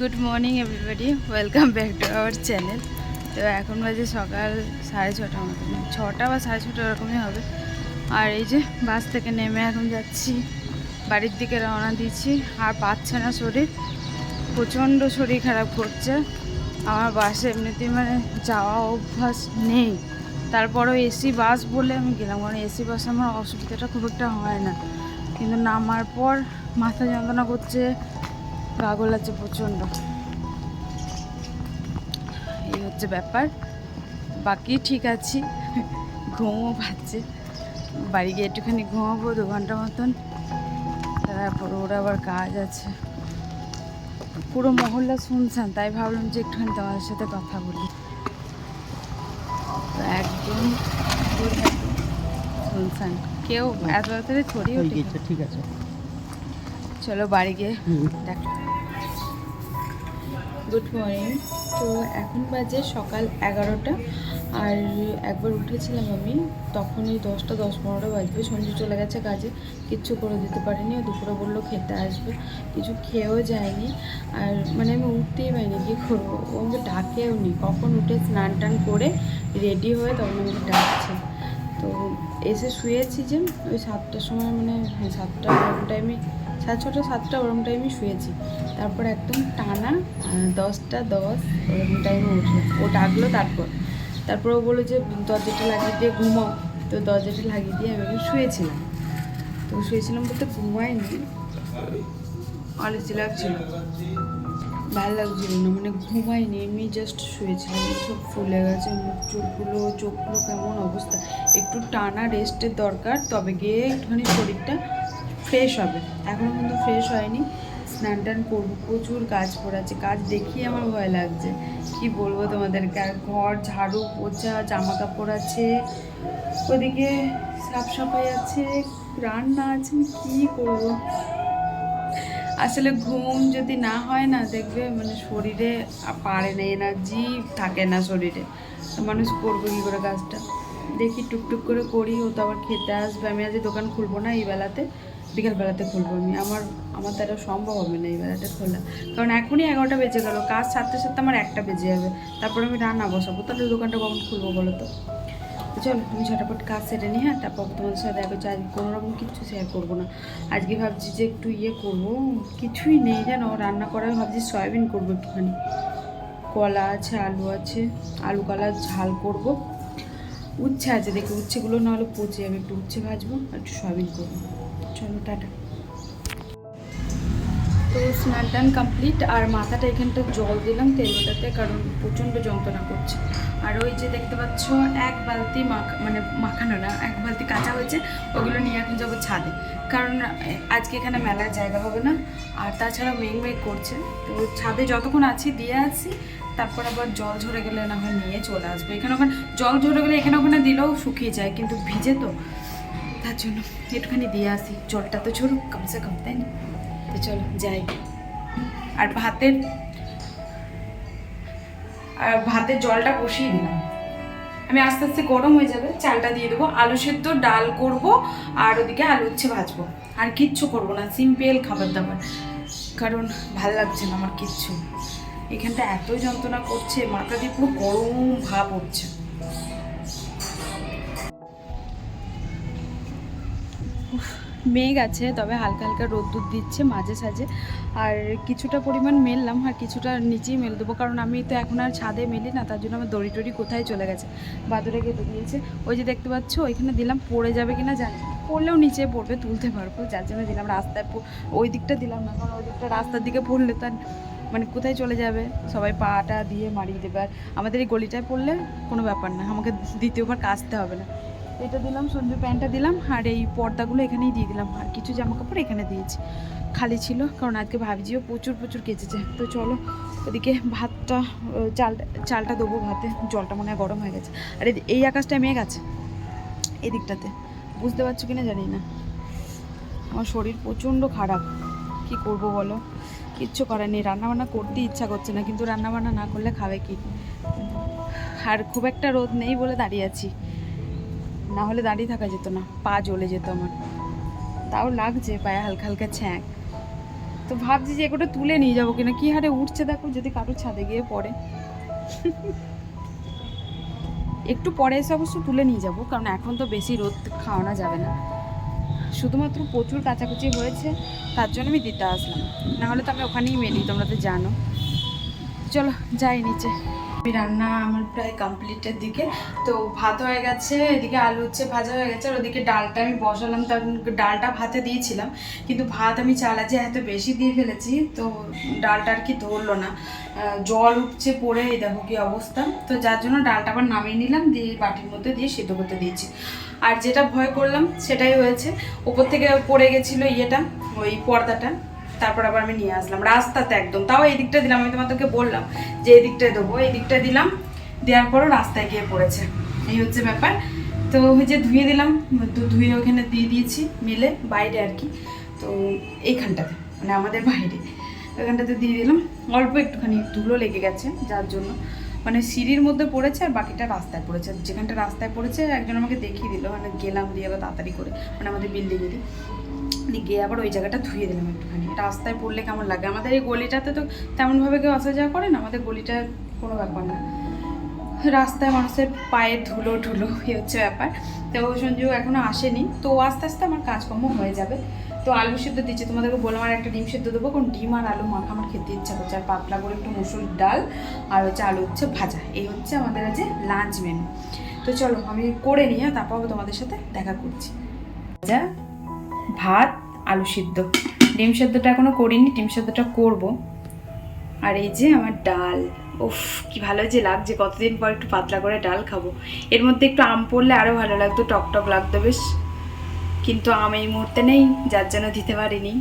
Good morning everybody, welcome back to our channel. তো এখন বাজে সকাল 6:30 মতো, 6টা বা 6:30 এরকমই হবে। আর এই যে বাস থেকে নেমে এখন যাচ্ছি বাড়ির দিকে, রওনা দিচ্ছি। আর পাচ্ছে না শরীর, প্রচণ্ড শরীর খারাপ করছে আমার। বাসে এমনিতেই মানে যাওয়া অভ্যাস নেই, তারপরেও এসি বাস বলে আমি গেলাম, কারণ এসি বাসে আমার অসুবিধাটা খুব একটা হয় না। কিন্তু নামার পর মাথা যন্ত্রণা করছে, গা গোলাচ্ছে প্রচণ্ড, এই হচ্ছে ব্যাপার। বাকি ঠিক আছি, ঘুমও পাচ্ছে। বাড়ি গিয়ে একটুখানি ঘুমাবো 2 ঘন্টা মতন, তারপর ওর আবার কাজ আছে। পুরো মহল্লা শুনছেন, তাই ভাবলাম যে একটুখানি তোমাদের সাথে কথা বলি। তো একদম শুনছেন, কেউ এত তাড়াতাড়ি ছড়িয়ে উঠে। ঠিক আছে, চলো বাড়ি গিয়ে দেখো। Good morning. তো এখন বাজে সকাল 11টা। আর একবার উঠেছিলাম আমি, তখনই 10টা 10-15 বাজবে। সঞ্জু চলে গেছে কাজে, কিচ্ছু করে দিতে পারিনি। দুপুরে বললো খেতে আসবে, কিছু খেয়েও যায়নি। আর মানে আমি উঠতেই পারিনি, কী করবো, ও আমাকে ডাকেও নি। কখন উঠে স্নান টান করে রেডি হয়ে তখন আমাকে ডাকছে। তো এসে শুয়েছি যে ওই 7টার সময়, মানে 7টা ওরকম টাইমে, 6:30 7টা ওরকম টাইমে শুয়েছি। তারপর একদম টানা 10টা 10 ওরকম টাইমে উঠলো, ও ডাকলো। তারপর ও বললো যে দরজাটা লাগিয়ে দিয়ে ঘুমাও। তো দরজাটা লাগিয়ে দিয়ে আমি শুয়েছিলাম। তো শুয়েছিলাম বলতে ঘুমাইনি, অলসি লাগছিল, ভালো লাগছিল না, মানে ঘুমাইনি, এমনি জাস্ট শুয়েছিলাম। সব ফুলে গেছে, মুখ চোখগুলো চোখগুলো কেমন অবস্থা। একটু টানা রেস্টের দরকার, তবে গিয়ে একটুখানি শরীরটা ফ্রেশ হবে। এখনও কিন্তু ফ্রেশ হয়নি, স্নান টান করবো। প্রচুর কাজ পড়েছে, কাজ দেখিয়ে আমার ভয় লাগছে, কি বলবো তোমাদেরকে। আর ঘর ঝাড়ু পোছা, জামা কাপড় আছে, ওদিকে সাফ সাফাই আছে, রান্না আছে, আমি কী করবো। আসলে ঘুম যদি না হয় না, দেখবে মানে শরীরে পারে না, এনার্জি থাকে না শরীরে, তো মানুষ করবে কী করে কাজটা। দেখি টুকটুক করে করি, ও তো আবার খেতে আসবে। আমি আজ দোকান খুলবো না এই বেলাতে, বিকেলবেলাতে খুলবো আমি। আমার দ্বারা সম্ভব হবে না এই বেলাতে খোলা, কারণ এখনই 11টা বেজে গেলো। কাজ সারতে সারতে আমার 1টা বেজে যাবে, তারপর আমি রান্না বসাবো। তাহলে দোকানটা কখন খুলবো বলো তো। চলো আমি ঝটাপট কাজ সেরে নিই। হ্যাঁ, তারপর তোমাদের সাথে দেখা হচ্ছে। আজকে কোনো রকম কিচ্ছু শেয়ার করবো না। আজকে ভাবছি যে একটু করবো, কিছুই নেই জানো রান্না করার। ভাবছি সয়াবিন করবো একটুখানি, কলা আছে, আলু আছে, আলু কলা ঝাল করবো। উচ্ছে আছে, দেখি উচ্ছেগুলো নাহলে পচে যাবে। একটু উচ্ছে ভাজবো আর একটু সয়াবিন করবো। চলো টাটা। তো স্নান টান কমপ্লিট, আর মাথাটা এখানটা জল দিলাম তেলটাতে, কারণ প্রচণ্ড যন্ত্রণা করছে। আর ওই যে দেখতে পাচ্ছ 1 বালতি মানে মাখানো না, 1 বালতি কাঁচা হয়েছে, ওগুলো নিয়ে এখন যাবো ছাদে। কারণ আজকে এখানে মেলার জায়গা হবে না, আর তাছাড়া মেঘ করছে। তো ছাদে যতক্ষণ আছি দিয়ে আসি, তারপর আবার জল ঝরে গেলে না হয় নিয়ে চলে আসবো। এখানে ওখানে জল ঝরে গেলে এখানে ওখানে দিলেও শুকিয়ে যায়, কিন্তু ভিজে তো, তার জন্য একটুখানি দিয়ে আসি। জলটা তো ঝরুক কমসে কম, তাই না? তো চলো যাই। আর ভাতের জলটা বসিয়ে দিলাম আমি, আস্তে আস্তে গরম হয়ে যাবে। চালটা দিয়ে দেবো, আলু সেদ্ধ ডাল করব, আর ওদিকে আলু উচ্ছে ভাজবো। আর কিচ্ছু করবো না, সিম্পল খাবার দাবার, কারণ ভাল লাগছে না আমার কিচ্ছু। এখানটা এত যন্ত্রণা করছে, মাথা দিয়ে পুরো গরম ভাব উঠছে। মেঘ আছে, তবে হালকা হালকা রোদ্দুর দিচ্ছে মাঝে সাঝে। আর কিছুটা পরিমাণ মেললাম, আর কিছুটা নিচেই মেল দেবো, কারণ আমি তো এখন আর ছাদে মেলি না। তার জন্য আমার দড়ি টড়ি কোথায় চলে গেছে, বাদুরে কেটে দিয়েছে। ওই যে দেখতে পাচ্ছ ওইখানে দিলাম, পড়ে যাবে কিনা জানি, পড়লেও নিচে পড়বে, তুলতে পারবো, যার জন্য দিলাম। রাস্তায় ওই দিকটা দিলাম না, কারণ ওই দিকটা রাস্তার দিকে পড়লে তার মানে কোথায় চলে যাবে, সবাই পাটা দিয়ে মারিয়ে দেবে। আর আমাদের এই গলিটায় পড়লে কোনো ব্যাপার না, আমাকে দ্বিতীয়বার কাচতে হবে না। এটা দিলাম, সঞ্জু প্যান্টটা দিলাম, আর এই পর্দাগুলো এখানেই দিয়ে দিলাম। আর কিছু জামা কাপড় এখানে দিয়েছি, খালি ছিল, কারণ আজকে ভাবছিও প্রচুর কেচেছে। তো চলো ওদিকে ভাতটা, চালটা দেবো ভাতে। জলটা মনে হয় গরম হয়ে গেছে। আর এই আকাশটায় মেঘ আছে এই দিকটাতে, বুঝতে পারছো কিনা জানি না। আমার শরীর প্রচণ্ড খারাপ, কি করব বলো, কিচ্ছু করার নেই। রান্নাবান্না করতে ইচ্ছা করছে না, কিন্তু রান্নাবান্না না করলে খাবে কি। আর খুব একটা রোদ নেই বলে দাঁড়িয়ে আছি, না হলে দাঁড়িয়ে থাকা যেত না, পা জ্বলে যেত আমার। তাও লাগছে পায়ে হালকা হালকা ছ্যাঁক। তো ভাবছি যে এগুলো তুলে নিয়ে যাবো কিনা, কি হারে উঠছে দেখো, যদি কারোর ছাদে গিয়ে পড়ে। একটু পরে এসে অবশ্য তুলে নিয়ে যাবো, কারণ এখন তো বেশি রোদ খাওয়ানো যাবে না, শুধুমাত্র প্রচুর কাচাকুচি হয়েছে তার জন্য আমি দিতে আসলাম, নাহলে তো আমি ওখানেই মেলি, তোমরা তো জানো। চলো যাই নিচে। রান্না আমার প্রায় কমপ্লিটের দিকে, তো ভাত হয়ে গেছে, এদিকে আলু হচ্ছে ভাজা হয়ে গেছে, আর ওদিকে ডালটা আমি বসালাম, তার ডালটা ভাতে দিয়েছিলাম, কিন্তু ভাত আমি চাল যে এত বেশি দিয়ে ফেলেছি, তো ডালটা আর কি ধরলো না, জল উঠছে পড়ে, এই দেখো কি অবস্থা। তো যার জন্য ডালটা আবার নামিয়ে নিলাম, দিয়ে বাটির মধ্যে দিয়ে সিদ্ধ করতে দিয়েছি। আর যেটা ভয় করলাম সেটাই হয়েছে, উপর থেকে পড়ে গেছিলো ইয়েটা, ওই পর্দাটা, তারপর আবার আমি নিয়ে আসলাম রাস্তাতে একদম, তাও এই দিকটা দিলাম, আমি তোমাদেরকে বললাম যে এই দিকটায় দেবো, এই দিকটা দিলাম, দেওয়ার পরও রাস্তায় গিয়ে পড়েছে, এই হচ্ছে ব্যাপার। তো ওই যে ধুয়ে দিলাম, ধুয়ে ওখানে দিয়ে দিয়েছি মিলে বাইরে আর কি, তো এইখানটাতে মানে আমাদের বাইরে ওইখানটাতে দিয়ে দিলাম, অল্প একটুখানি ধুলো লেগে গেছে যার জন্য, মানে সিঁড়ির মধ্যে পড়েছে আর বাকিটা রাস্তায় পড়েছে, যেখানটা রাস্তায় পড়েছে একজন আমাকে দেখিয়ে দিল, মানে গেলাম দিয়ে আবার তাড়াতাড়ি করে, মানে আমাদের বিল্ডিংয়েরই গিয়ে আবার ওই জায়গাটা ধুয়ে দিলাম একটুখানি। রাস্তায় পড়লে কেমন লাগে, আমাদের এই গলিটাতে তো তেমনভাবে কেউ আসা যাওয়া করে না, আমাদের গলিটা কোনো ব্যাপার না, রাস্তায় মানুষের পায়ের ধুলো ঢুলো, এই হচ্ছে ব্যাপার। তো সঞ্জু এখনও আসেনি, তো আস্তে আস্তে আমার কাজকর্ম হয়ে যাবে। তো আলু সিদ্ধ দিচ্ছি, তোমাদেরকে বললাম আর একটা ডিম সিদ্ধ দেবো, কারণ ডিম আর আলু মাখা আমার খেতে ইচ্ছা করছে, আর পাতলা করে একটু মুসুর ডাল, আর হচ্ছে আলু হচ্ছে ভাজা, এই হচ্ছে আমাদের আজ লাঞ্চ মেনু। তো চলো আমি করে নিয়ে তারপর তোমাদের সাথে দেখা করছি। ভাজা, ভাত, আলু সিদ্ধ, ডিম সেদ্ধটা এখনো করিনি, ডিম সেদ্ধটা করবো। আর এই যে আমার ডাল, উফ কি ভালো যে লাগছে, কতদিন পর একটু পাতলা করে ডাল খাবো। এর মধ্যে একটু আম পড়লে আরও ভালো লাগতো, টক টক লাগতো বেশ, কিন্তু আম এই মুহূর্তে নেই, যার জন্য দিতে পারিনি।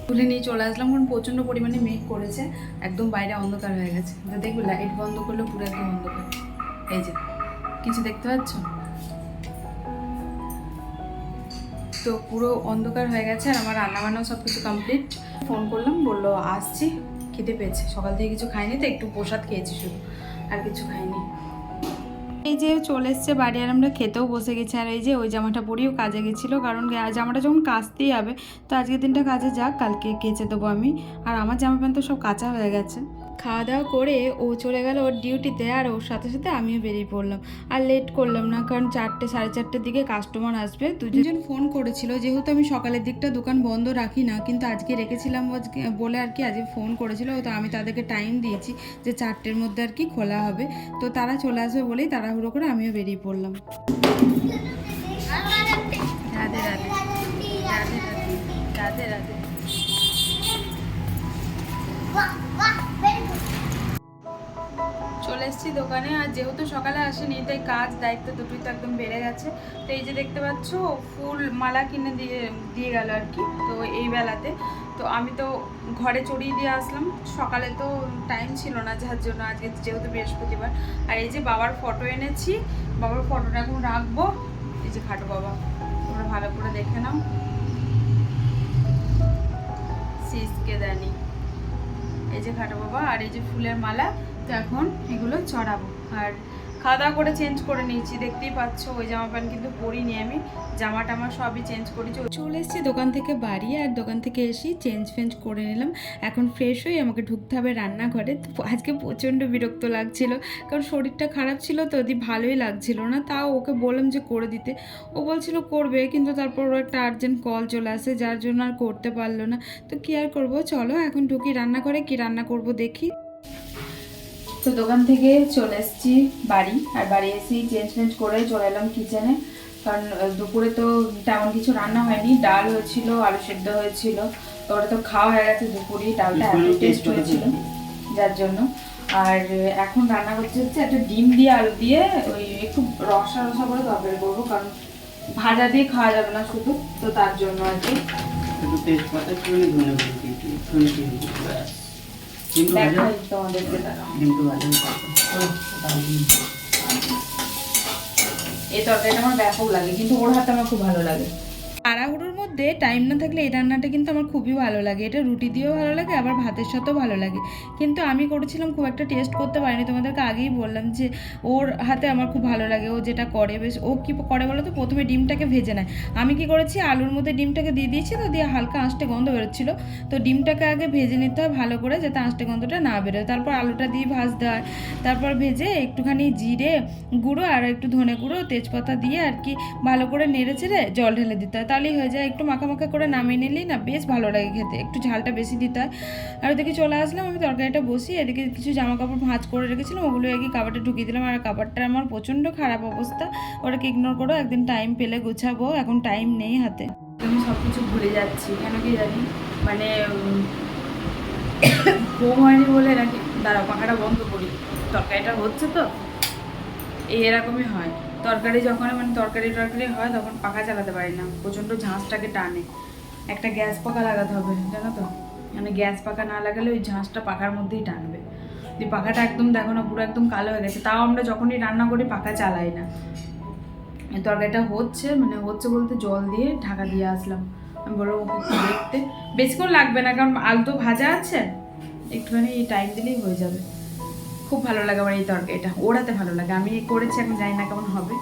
তুলে নিয়ে চলে আসলাম, কারণ প্রচণ্ড পরিমাণে মেঘ করেছে, একদম বাইরে অন্ধকার হয়ে গেছে, তো দেখবো লাইট বন্ধ করলে পুরো একদম অন্ধকার, এই যে কিছু দেখতে পাচ্ছ, তো পুরো অন্ধকার হয়ে গেছে। আর আমার রান্নাবান্নাও সব কিছু কমপ্লিট। ফোন করলাম, বললো আসছি, খেতে পেয়েছে, সকাল থেকে কিছু খাইনি, তো একটু প্রসাদ খেয়েছি শুধু, আর কিছু খাইনি। এই যে চলে এসছে বাড়ি, আর আমরা খেতেও বসে গেছি। আর এই যে ওই জামাটা পরিও কাজে গেছিলো, কারণ জামাটা যখন কাচতেই হবে, তো আজকের দিনটা কাজে যাক, কালকে কেচে দেবো আমি। আর আমার জামা প্যান্ট তো সব কাঁচা হয়ে গেছে। খাওয়া দাওয়া করে ও চলে গেল ওর ডিউটিতে, আর ওর সাথে সাথে আমিও বেরিয়ে পড়লাম। আর লেট করলাম না, কারণ 4টে সাড়ে 4টের দিকে কাস্টমার আসবে। দুজন ফোন করেছিল, যেহেতু আমি সকালের দিকটা দোকান বন্ধ রাখি না, কিন্তু আজকে রেখেছিলাম বলে আর কি আজকে ফোন করেছিল, তো আমি তাদেরকে টাইম দিয়েছি যে 4টের মধ্যে আর কি খোলা হবে, তো তারা চলে আসবে বলেই তাড়াহুড়ো করে আমিও বেরিয়ে পড়লাম। রাধে রাধে রাধে রাধে রাধে। চলে এসেছি দোকানে, আর যেহেতু সকালে আসেনি, তাই কাজ দায়িত্ব দুটোই তো একদম বেড়ে গেছে। তো এই যে দেখতে পাচ্ছ ফুল মালা কিনে দিয়ে গেল আর কি, তো এই বেলাতে তো আমি তো ঘরে চড়িয়ে দিয়ে আসলাম, সকালে তো টাইম ছিল না, যার জন্য আজকে যেহেতু বৃহস্পতিবার। আর এই যে বাবার ফটো এনেছি, বাবার ফটোটা এখন রাখবো, এই যে খাটো বাবা, তোমরা ভালো করে দেখে নাও, সিসকে দেয়নি, এই যে খাটো বাবা, আর এই যে ফুলের মালা। তো এখন এগুলো চড়াবো, আর খাওয়া দাওয়া করে চেঞ্জ করে নিয়েছি, দেখতেই পাচ্ছ ওই জামা প্যান্ট কিন্তু পরিনি আমি, জামা টামা সবই চেঞ্জ করেছি। চলে এসেছি দোকান থেকে বাড়ি, আর দোকান থেকে এসে চেঞ্জ ফেঞ্জ করে নিলাম, এখন ফ্রেশ হয়ে আমাকে ঢুকতে হবে রান্নাঘরে। তো আজকে প্রচণ্ড বিরক্ত লাগছিল, কারণ শরীরটা খারাপ ছিল, তো ওদি ভালোই লাগছিল না, তাও ওকে বললাম যে করে দিতে, ও বলছিল করবে, কিন্তু তারপর ও একটা আর্জেন্ট কল চলে আসে, যার জন্য আর করতে পারলো না। তো কী আর করবো, চলো এখন ঢুকি রান্নাঘরে, কি রান্না করব দেখি। তো দোকান থেকে চলে এসেছি বাড়ি, আর বাড়ি এসেই চেঞ্জ ফেঞ্জ করে চলে এলাম কিচেনে, কারণ দুপুরে তো তেমন কিছু রান্না হয়নি, ডাল হয়েছিল, আলু সেদ্ধ হয়েছিল, তো ওটা তো খাওয়া হয়ে গেছে দুপুরেই, ডালটা এত টেস্ট হয়েছিল যার জন্য। আর এখন রান্না করতে হচ্ছে একটা ডিম দিয়ে আলু দিয়ে ওই একটু রসা রসা করে তরকারি করবো, কারণ ভাজা দিয়ে খাওয়া যাবে না শুধু, তো তার জন্য আর কি। এই তরকারিটা আমার ব্যাপক লাগে, কিন্তু ওর হাতে আমার খুব ভালো লাগে। তাড়াহুড়োর মধ্যে মধ্যে টাইম না থাকলে এই রান্নাটা কিন্তু আমার খুবই ভালো লাগে। এটা রুটি দিয়েও ভালো লাগে, আবার ভাতের সাথেও ভালো লাগে। কিন্তু আমি করেছিলাম, খুব একটা টেস্ট করতে পারিনি। তোমাদেরকে আগেই বললাম যে ওর হাতে আমার খুব ভালো লাগে, ও যেটা করে বেশ। ও কী করে বলো তো, প্রথমে ডিমটাকে ভেজে নেয়। আমি কি করেছি, আলুর মধ্যে ডিমটাকে দিয়ে দিয়েছি, তো দিয়ে হালকা আঁশটে গন্ধ বেরোচ্ছিলো। তো ডিমটাকে আগে ভেজে নিতে হয় ভালো করে, যাতে আঁশটে গন্ধটা না বেরোয়। তারপর আলুটা দিয়ে ভাজতে হয়। তারপর ভেজে একটুখানি জিরে গুঁড়ো আর একটু ধনে গুঁড়ো, তেজপাতা দিয়ে আর কি ভালো করে নেড়ে চেড়ে জল ঢেলে দিতে হয়, তাহলেই হয়ে যায়। একটু মাখা মাখা করে নামিয়ে নিলেই না বেশ ভালো লাগে খেতে। একটু ঝালটা বেশি দিতে হয়। আর ওদিকে চলে আসলাম, আমি তরকারিটা বসিয়ে এদিকে কিছু জামা কাপড় ভাঁজ করে রেখেছিলাম, ওগুলো আর কি কাবারটা ঢুকিয়ে দিলাম। আর কাবারটা আমার প্রচণ্ড খারাপ অবস্থা, ওটাকে ইগনোর করো, একদিন টাইম পেলে গোছাবো, এখন টাইম নেই হাতে। আমি সব কিছু ভুলে যাচ্ছি, কেন কি জানি, মানে ঘুম হয়নি বলে নাকি। দাঁড়া, পাখাটা বন্ধ করি, তরকারিটা হচ্ছে তো এরকমই হয়। তরকারি যখন মানে তরকারি হয় তখন পাখা চালাতে পারি না, প্রচণ্ড ঝাঁসটাকে টানে। একটা গ্যাস পাখা লাগাতে হবে, জানো তো, মানে গ্যাস পাখা না লাগালে ওই ঝাঁসটা পাখার মধ্যেই টানবে। এই পাখাটা একদম দেখো না, পুরো একদম কালো হয়ে গেছে। তাও আমরা যখনই রান্না করি পাখা চালাই না। তরকারিটা হচ্ছে, মানে হচ্ছে বলতে জল দিয়ে ঢাকা দিয়ে আসলাম। আমি বলবো একটু দেখতে, বেশিক্ষণ লাগবে না, কারণ আলু তো ভাজা আছে, একটুখানি টাইম দিলেই হয়ে যাবে। খুব ভালো লাগে আমার এই তরকারিটা, ওড়াতে ভালো লাগে। আমি করেছি, এখন জানি না কেমন হবে।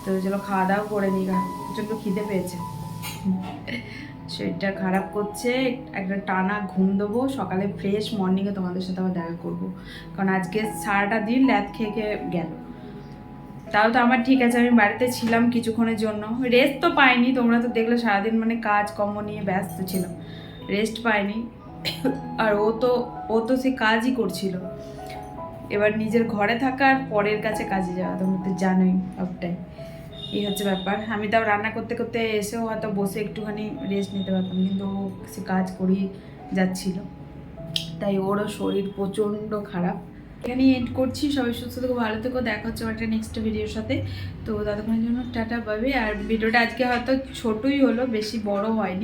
তো চলো খাওয়া দাওয়া করে নিই, প্রচণ্ড খিদে পেয়েছে, শরীরটা খারাপ করছে। একটা টানা ঘুম দেবো, সকালে ফ্রেশ মর্নিংয়ে তোমাদের সাথে আবার দেখা করবো। কারণ আজকে সারাটা দিন ল্যাদ খেয়ে খেয়ে গেল। তাও তো আমার ঠিক আছে, আমি বাড়িতে ছিলাম কিছুক্ষণের জন্য, রেস্ট তো পাইনি। তোমরা তো দেখলে সারাদিন মানে কাজ কর্ম নিয়ে ব্যস্ত ছিলাম, রেস্ট পাইনি। আর ও তো সে কাজই করছিল। এবার নিজের ঘরে থাকার পরের কাছে কাজে যাওয়া, তোমরা তো জানোই সবটাই। এই হচ্ছে ব্যাপার। আমি তাও রান্না করতে করতে এসেও হয়তো বসে একটুখানি রেস্ট নিতে পারতাম, কিন্তু ও সে কাজ করেই যাচ্ছিল, তাই ওরও শরীর প্রচণ্ড খারাপ। এখানেই এন্ড করছি। সবাই সুস্থ থেকো, ভালো থেকো, দেখা হচ্ছে একটা নেক্সট ভিডিওর সাথে। তো ততক্ষণের জন্য টাটা পাবে। আর ভিডিওটা আজকে হয়তো ছোটই হলো, বেশি বড় হয়নি।